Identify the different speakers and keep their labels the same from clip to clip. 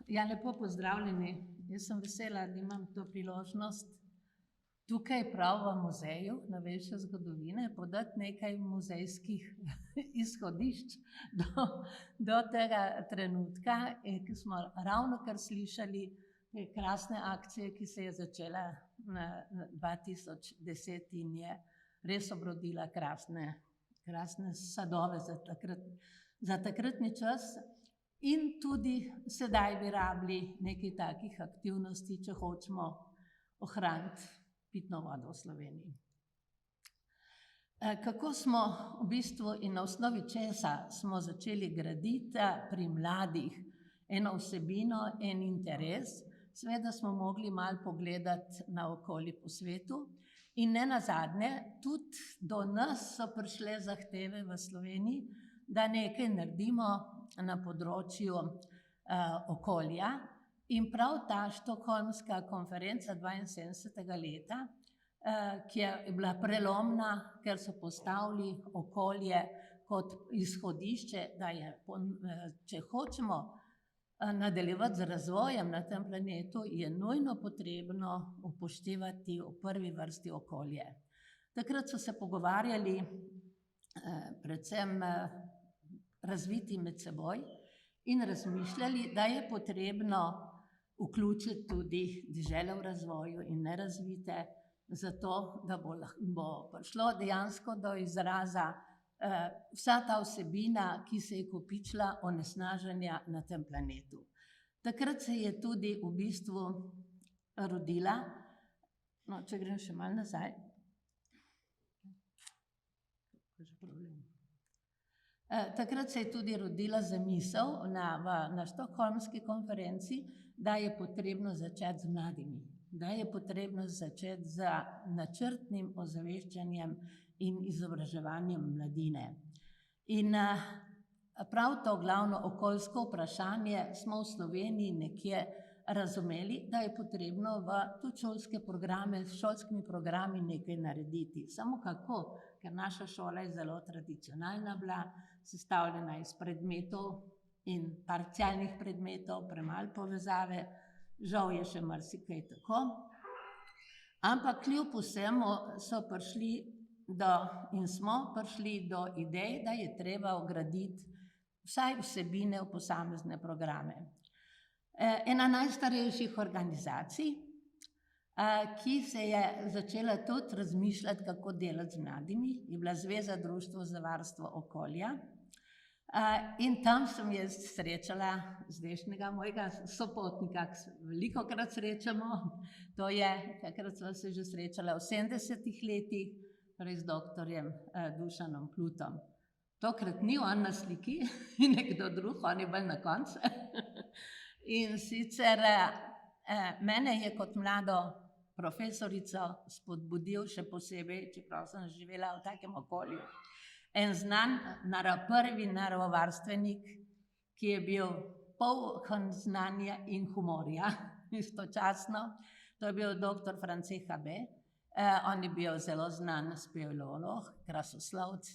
Speaker 1: Ja, lepo pozdravljeni. Jaz sem vesela, da imam to priložnost tukaj prav v muzeju novejše zgodovine podati nekaj muzejskih izhodišč do tega trenutka, ki smo ravnokar slišali te krasne akcije, ki se je začela na 2010 in je res obrodila krasne sadove za takratni čas. In tudi sedaj bi rabili nekaj takih aktivnosti, če hočemo ohraniti pitno vodo v Sloveniji. Kako smo v bistvu in na osnovi česa smo začeli graditi pri mladih eno vsebino, en interes, seveda smo mogli malo pogledati naokoli po svetu in nenazadnje tudi do nas so prišle zahteve v Sloveniji, da nekaj naredimo na področju okolja. In prav ta Stockholmska konferenca 72. leta, ki je bila prelomna, ker so postavili okolje kot izhodišče, da je, če hočemo nadaljevati z razvojem na tem planetu, je nujno potrebno upoštevati v prvi vrsti okolje. Takrat so se pogovarjali predvsem razviti med seboj in razmišljali, da je potrebno vključiti tudi dežele v razvoju in nerazvite, zato da bo prišlo dejansko do izraza vsa ta vsebina, ki se je kopičila onesnaženja na tem planetu. Takrat se je tudi v bistvu rodila, no, če grem še malo nazaj. Takrat se je tudi rodila zamisel na Stockholmski konferenci, da je potrebno začeti z mladimi, da je potrebno začeti z načrtnim ozaveščanjem in izobraževanjem mladine. In prav to glavno okoljsko vprašanje smo v Sloveniji nekje razumeli, da je potrebno v tudi šolske programe, s šolskimi programi nekaj narediti. Samo kako? Ker naša šola je zelo tradicionalna bila, sestavljena iz predmetov in parcialnih predmetov, premalo povezave, žal je še marsikaj tako. Ampak kljub vsemu smo prišli do idej, da je treba vgraditi vsaj vsebine v posamezne programe. Ena najstarejših organizacij, ki se je začela tudi razmišljati, kako delati z mladimi, je bila Zveza društev za varstvo okolja. In tam sem jaz srečala zdajšnjega mojega sopotnika, ki se velikokrat srečamo, to je, takrat sva se že srečala v 70. letih, torej z doktorjem Dušanom Plutom. Tokrat ni on na sliki in nekdo drug, on je bolj na koncu. In sicer mene je kot mlado profesorico spodbudil še posebej, čeprav sem živela v takem okolju, en znan prvi naravovarstvenik, ki je bil poln znanja in humorja istočasno. To je bil doktor France Habe. On je bil zelo znan speleolog, krasoslovec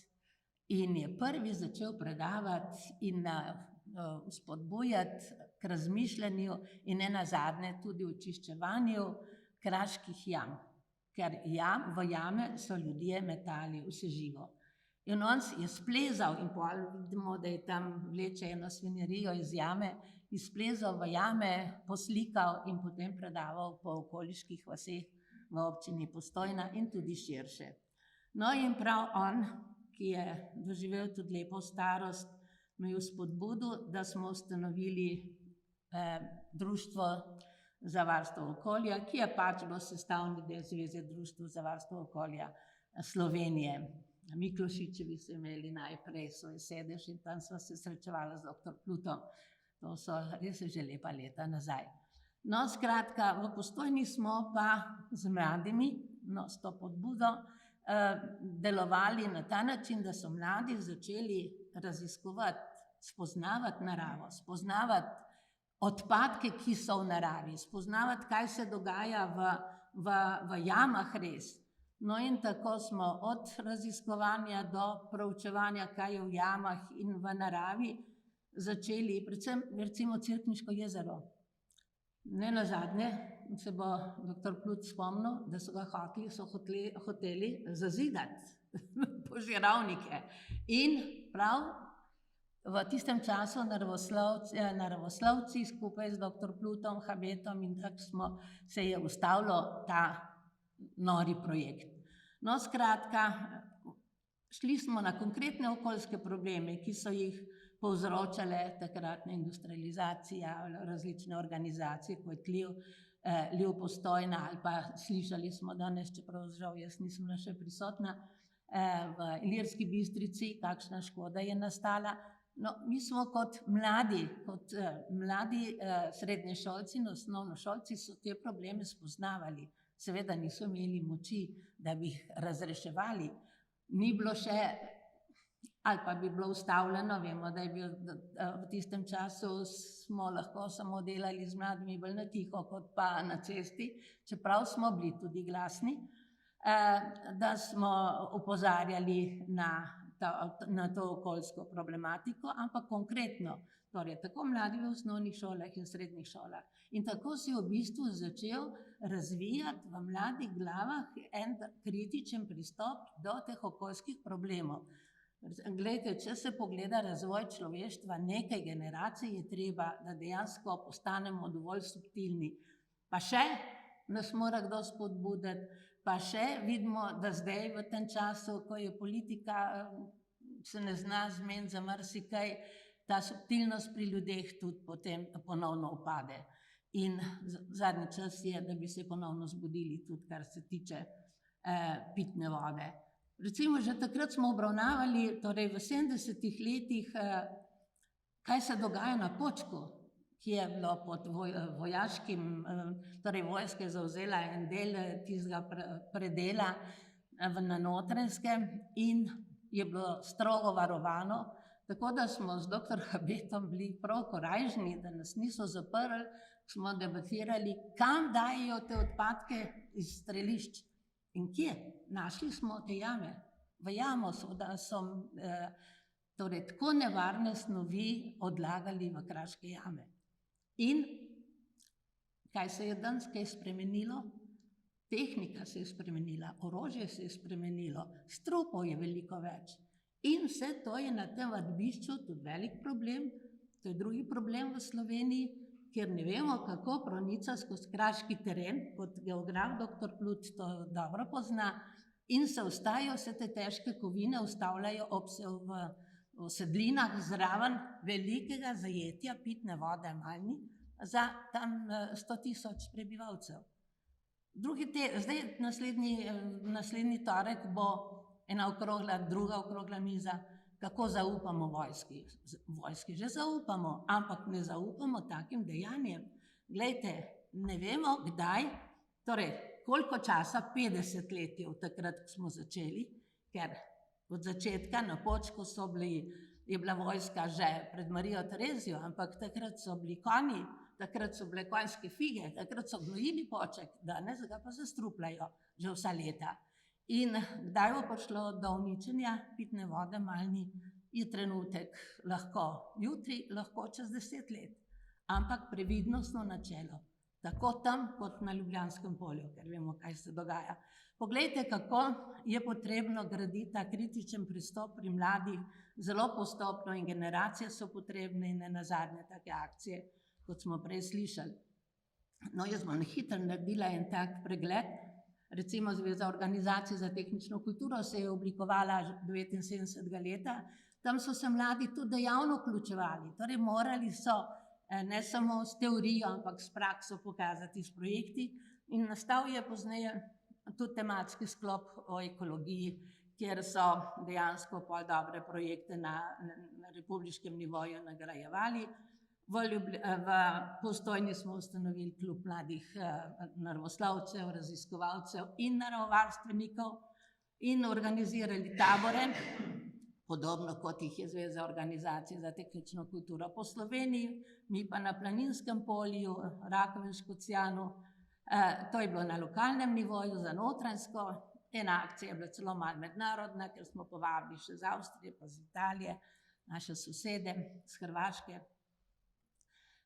Speaker 1: in je prvi začel predavati in spodbujati k razmišljanju in nenazadnje tudi očiščevanju kraških jam. Ker v jame so ljudje metali vse živo. In on je splezal in vidimo, da je tam vleče eno svinjarijo iz jame, izplezal v jame, poslikal in potem predaval po okoliških vaseh v občini Postojna in tudi širše. No in prav on, ki je doživel tudi lepo starost, me je spodbudil, da smo ustanovili Društvo za varstvo okolja, ki je pač bilo sestavni del Zveze društev za varstvo okolja Slovenije. Miklošičevi so imeli najprej svoj sedež in tam sva se srečevala z doktor Plutom. To so res že lepa leta nazaj. No, skratka, v Postojni smo pa z mladimi, s to podbudo, delovali na ta način, da so mladi začeli raziskovati, spoznavati naravo, spoznavati odpadke, ki so v naravi, spoznavati, kaj se dogaja v jamah res. No in tako smo od raziskovanja do proučevanja, kaj je v jamah in v naravi, začeli, predvsem recimo Cerkniško jezero. Ne nazadnje se bo dr. Plut spomnil, da so hoteli zazidati požiralnike. In prav v tistem času naravoslovci skupaj z dr. Plutom, Habetom in tako se je ustavilo ta nori projekt. No, skratka, šli smo na konkretne okoljske probleme, ki so jih povzročale takratna industrializacija, različne organizacije, kot Ljuv Postojna, ali pa slišali smo danes, čeprav žal jaz nisem bila še prisotna, v Ilirski Bistrici, kakšna škoda je nastala. No, mi smo kot mladi srednješolci in osnovnošolci so te probleme spoznavali. Seveda niso imeli moči, da bi jih razreševali. Ni bilo še, ali pa bi bilo ustavljeno, vemo, da je bil v tistem času smo lahko samo delali z mladimi bolj na tiho, kot pa na cesti, čeprav smo bili tudi glasni, da smo opozarjali na to okoljsko problematiko, ampak konkretno, torej tako mladi v osnovnih šolah in srednjih šolah. In tako se je v bistvu začel razvijati v mladih glavah en kritičen pristop do teh okoljskih problemov. Glejte, če se pogleda razvoj človeštva, nekaj generacij je treba, da dejansko postanemo dovolj subtilni. Pa še nas mora kdo spodbuditi, pa še vidimo, da zdaj v tem času, ko je politika, se ne zna zmeniti za marsikaj, ta subtilnost pri ljudeh tudi potem ponovno upade. In zadnji čas je, da bi se ponovno zbudili tudi, kar se tiče pitne vode. Recimo, že takrat smo obravnavali, torej v 70-ih letih, kaj se dogaja na Počku, ki je bilo pod vojaškim, torej vojska je zavzela en del tistega predela na Notranjskem in je bilo strogo varovano, tako da smo z dr. Habetom bili prav korajžni, da nas niso zaprli, smo debatirali, kam dajejo te odpadke iz strelišč. In kje? Našli smo te jame. V jamo so torej tako nevarne snovi odlagali v kraške jame. In kaj se je danes kaj spremenilo? Tehnika se je spremenila, orožje se je spremenilo, strupov je veliko več. In vse to je na tem vadbišču tudi velik problem, to je drugi problem v Sloveniji, ker ne vemo, kako pronica skozi kraški teren, kot geograf dr. Plut to dobro pozna, in se ustajajo vse te težke kovine, ustavljajo v sedlinah zraven velikega zajetja pitne vode Malni za tam 100.000 prebivalcev. Zdaj naslednji torek bo druga okrogla miza, kako zaupamo vojski. Vojski že zaupamo, ampak ne zaupamo takim dejanjem. Glejte, ne vemo kdaj, torej koliko časa, 50 let je od takrat, ko smo začeli, ker od začetka na Počku je bila vojska že pred Marijo Terezijo, ampak takrat so bili konji, takrat so bile konjske fige, takrat so gnojili Poček, danes ga pa zastrupljajo že vsa leta. In kdaj bo prišlo do uničenja pitne vode Malni, je trenutek lahko jutri, lahko čez 10 let. Ampak previdnostno načelo, tako tam kot na Ljubljanskem polju, ker vemo, kaj se dogaja. Poglejte, kako je potrebno graditi ta kritičen pristop pri mladih, zelo postopno, in generacije so potrebne, in nenazadnje take akcije, kot smo prej slišali. No, jaz bom hitro naredila en tak pregled. Recimo Zveza organizacij za tehnično kulturo se je oblikovala 79. leta, tam so se mladi tudi dejavno vključevali, torej morali so ne samo s teorijo, ampak s prakso pokazati s projekti, in nastal je pozneje tudi tematski sklop o ekologiji, kjer so dejansko pol dobre projekte na republiškem nivoju nagrajevali. V Postojni smo ustanovili klub mladih naravoslovcev, raziskovalcev in naravovarstvenikov in organizirali tabore, podobno kot jih je Zveza organizacij za tehnično kulturo po Sloveniji, mi pa na Planinskem polju, Rakovem, Škocjanu. To je bilo na lokalnem nivoju za Notranjsko, ena akcija je bila celo malo mednarodna, ker smo povabili še iz Avstrije pa iz Italije, naše sosede, iz Hrvaške.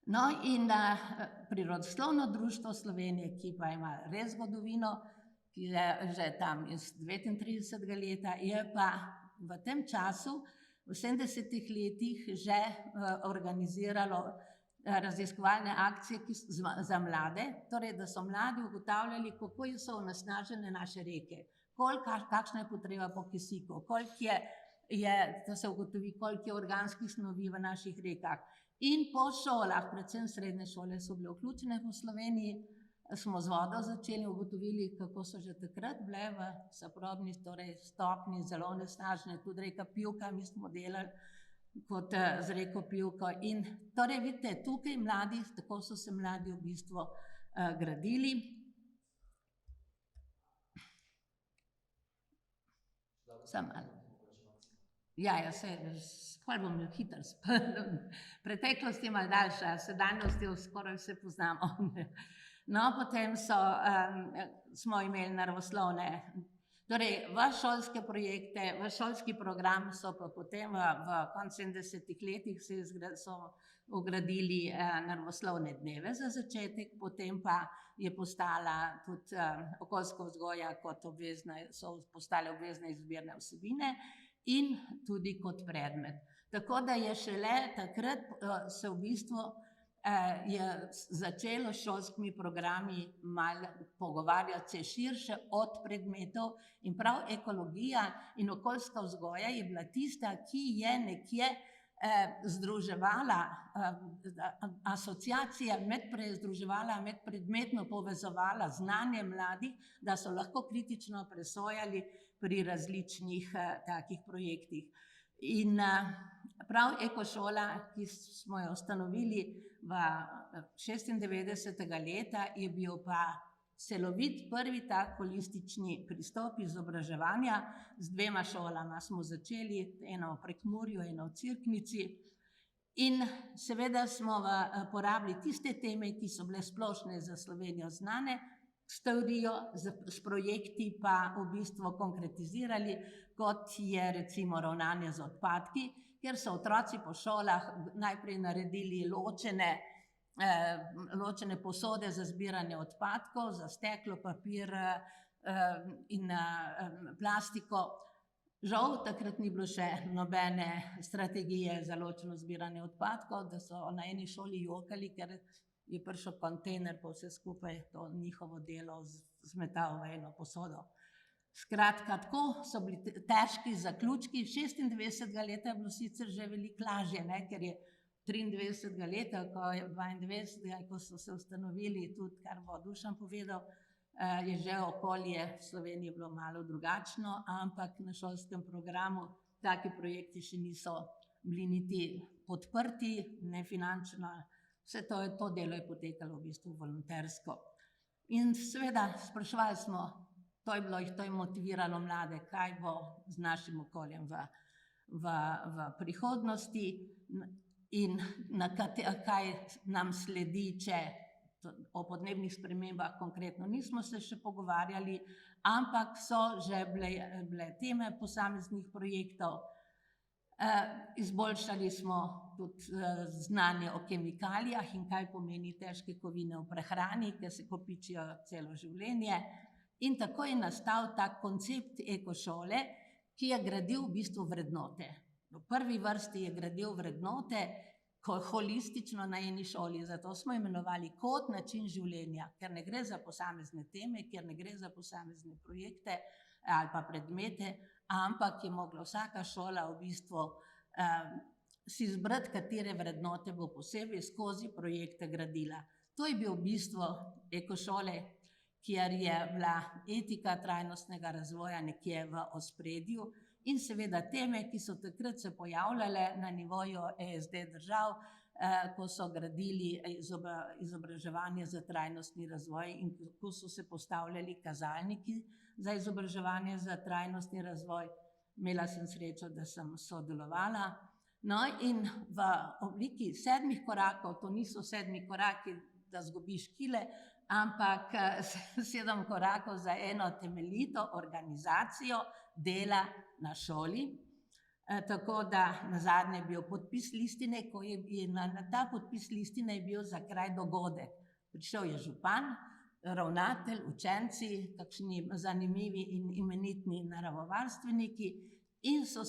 Speaker 1: No, in Prirodoslovno društvo Slovenije, ki pa ima res zgodovino, ki je že tam iz 39. leta, je pa v tem času, v 70. letih, že organiziralo raziskovalne akcije za mlade, torej da so mladi ugotavljali, kako so onesnažene naše reke, kakšna je potreba po kisiku, da se ugotovi, koliko je organskih snovi v naših rekah. In po šolah, predvsem srednje šole so bile vključene v Sloveniji, smo z vodo začeli, ugotovili, kako so že takrat bile v saprobni stopnji zelo onesnažene, tudi reka Pivka, mi smo delali kot z reko Pivko. In torej vidite, tukaj mladi, tako so se mladi v bistvu gradili. Samo malo. Ja, kaj bom hitro, preteklost je malo daljša, sedanjost je skoraj vse poznamo. No, potem smo imeli naravoslovne, torej v šolske projekte, v šolski program so pa potem v koncu 70. letih so vgradili naravoslovne dneve za začetek, potem pa je postala tudi okoljska vzgoja kot obvezna, so postale obvezne izbirne vsebine in tudi kot predmet. Tako da je šele takrat se v bistvu je začelo s šolskimi programi malo pogovarjati se širše od predmetov in prav ekologija in okoljska vzgoja je bila tista, ki je nekje združevala, asociacija združevala, medpredmetno povezovala znanje mladih, da so lahko kritično presojali pri različnih takih projektih. In prav ekošola, ki smo jo ustanovili v 96. leta, je bil pa celovit prvi tak holistični pristop izobraževanja. Z dvema šolama smo začeli, eno v Prekmurju, eno v Cerknici. In seveda smo porabili tiste teme, ki so bile splošne za Slovenijo znane, s teorijo, s projekti pa v bistvu konkretizirali, kot je recimo ravnanje z odpadki, kjer so otroci po šolah najprej naredili ločene posode za zbiranje odpadkov, za steklo, papir in plastiko. Žal, takrat ni bilo še nobene strategije za ločeno zbiranje odpadkov, da so na eni šoli jokali, ker je prišel kontejner pa vse skupaj to njihovo delo zmetal v eno posodo. Skratka, tako so bili težki zaključki. 96. leta je bilo sicer že veliko lažje, ker je 23. leta, ko je 22. ko so se ustanovili, tudi kar bo Dušan povedal, je že okolje v Sloveniji bilo malo drugačno, ampak na šolskem programu taki projekti še niso bili niti podprti, ne finančno. Vse to delo je potekalo v bistvu volontersko. In seveda spraševali smo, to je motiviralo mlade, kaj bo z našim okoljem v prihodnosti in kaj nam sledi, če o podnebnih spremembah konkretno nismo se še pogovarjali, ampak so že bile teme posameznih projektov. Izboljšali smo tudi znanje o kemikalijah in kaj pomeni težke kovine v prehrani, ker se kopičijo celo življenje. In tako je nastal ta koncept ekošole, ki je gradil v bistvu vrednote. V prvi vrsti je gradil vrednote holistično na eni šoli, zato smo imenovali kot način življenja, ker ne gre za posamezne teme, ker ne gre za posamezne projekte ali pa predmete, ampak je mogla vsaka šola v bistvu si izbrati, katere vrednote bo posebej skozi projekte gradila. To je bil v bistvu ekošole, kjer je bila etika trajnostnega razvoja nekje v ospredju in seveda teme, ki so takrat se pojavljale na nivoju ESD držav, ko so gradili izobraževanje za trajnostni razvoj in ko so se postavljali kazalniki za izobraževanje za trajnostni razvoj. Imela sem srečo, da sem sodelovala. No, in v obliki 7 korakov, to niso 7 koraki, da zgubiš kile, ampak 7 korakov za eno temeljito organizacijo dela na šoli. Tako da nazadnje je bil podpis listine, ko je na ta podpis listine je bil za kraj dogodek. Prišel je župan, ravnatelj, učenci, kakšni zanimivi in imenitni naravovarstveniki in so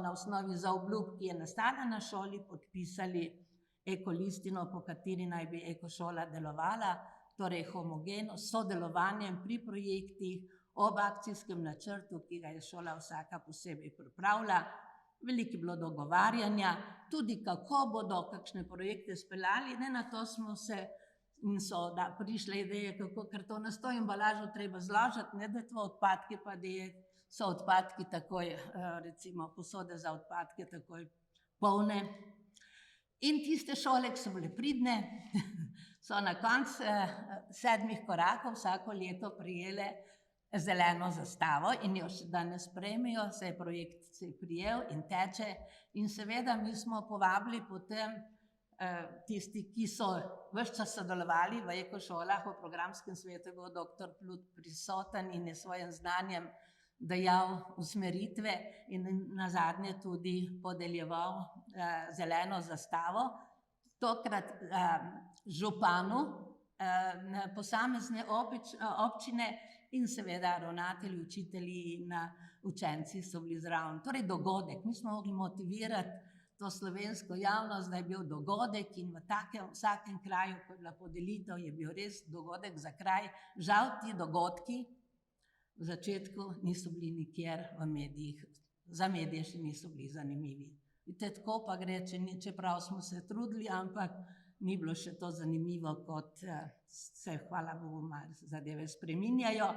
Speaker 1: na osnovi zaobljub, ki je nastala na šoli, podpisali ekolistino, po kateri naj bi ekošola delovala, torej homogeno, s sodelovanjem pri projektih, ob akcijskem načrtu, ki ga je šola vsaka posebej pripravila. Veliko je bilo dogovarjanja, tudi kako bodo kakšne projekte speljali, ne, na to smo se in so prišle ideje, kako kartonasto embalažo treba zložiti, ne dati v odpadke, pa da so odpadki takoj, recimo posode za odpadke takoj polne. In tiste šole, ki so bile pridne, so na koncu 7 korakov vsako leto prejele zeleno zastavo in jo še danes prejmejo, se je projekt prijel in teče. In seveda mi smo povabili potem tisti, ki so ves čas sodelovali v ekošolah, v programskem svetu je bil doktor Plut prisoten in je s svojim znanjem dajal usmeritve in nazadnje tudi podeljeval zeleno zastavo. Tokrat županu posamezne občine in seveda ravnatelji, učitelji in učenci so bili zraven. Torej dogodek, mi smo mogli motivirati to slovensko javnost, da je bil dogodek in v vsakem kraju, ko je bila podelitev, je bil res dogodek za kraj. Žal ti dogodki v začetku niso bili nikjer v medijih, za medije še niso bili zanimivi. Vidite, tako pa gre, čeprav smo se trudili, ampak ni bilo še to zanimivo, kot se, hvala Bogu, zadeve spreminjajo.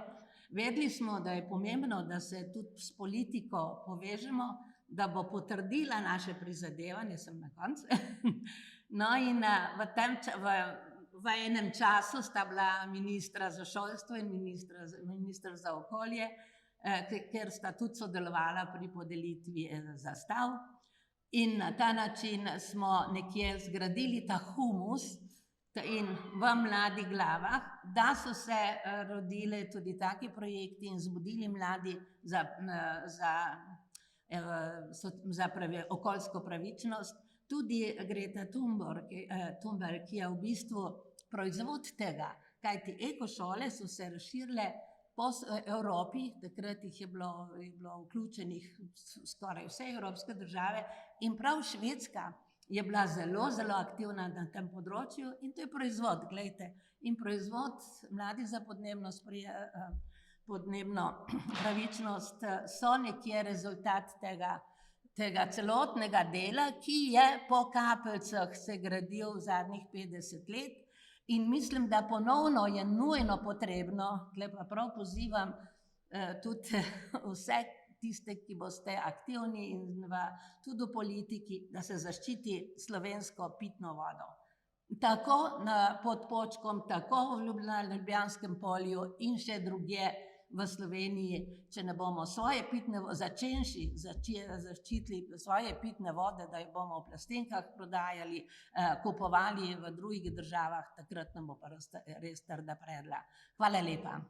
Speaker 1: Vedeli smo, da je pomembno, da se tudi s politiko povežemo, da bo potrdila naše prizadevanje, sem na koncu. No in v enem času sta bila ministra za šolstvo in minister za okolje, ker sta tudi sodelovala pri podelitvi zastav. In na ta način smo nekje zgradili ta humus in v mladih glavah, da so se rodili tudi taki projekti in zbudili mladi za okoljsko pravičnost. Tudi Greta Thunberg, ki je v bistvu proizvod tega, kajti ekošole so se razširile po Evropi, takrat jih je bilo vključenih skoraj vse evropske države in prav Švedska je bila zelo, zelo aktivna na tem področju in to je proizvod, glejte, in proizvod mladi za podnebno pravičnost so nekje rezultat tega celotnega dela, ki je po kapljicah se gradil zadnjih 50 let. In mislim, da ponovno je nujno potrebno, tukaj pa prav pozivam tudi vse tiste, ki boste aktivni in tudi v politiki, da se zaščiti slovensko pitno vodo. Tako pod Počkom, tako v Ljubljanskem polju in še drugje v Sloveniji, če ne bomo svoje pitne vode, zaščitili svoje pitne vode, da jo bomo v plastenkah prodajali, kupovali v drugih državah, takrat nam bo pa res trda predla. Hvala lepa.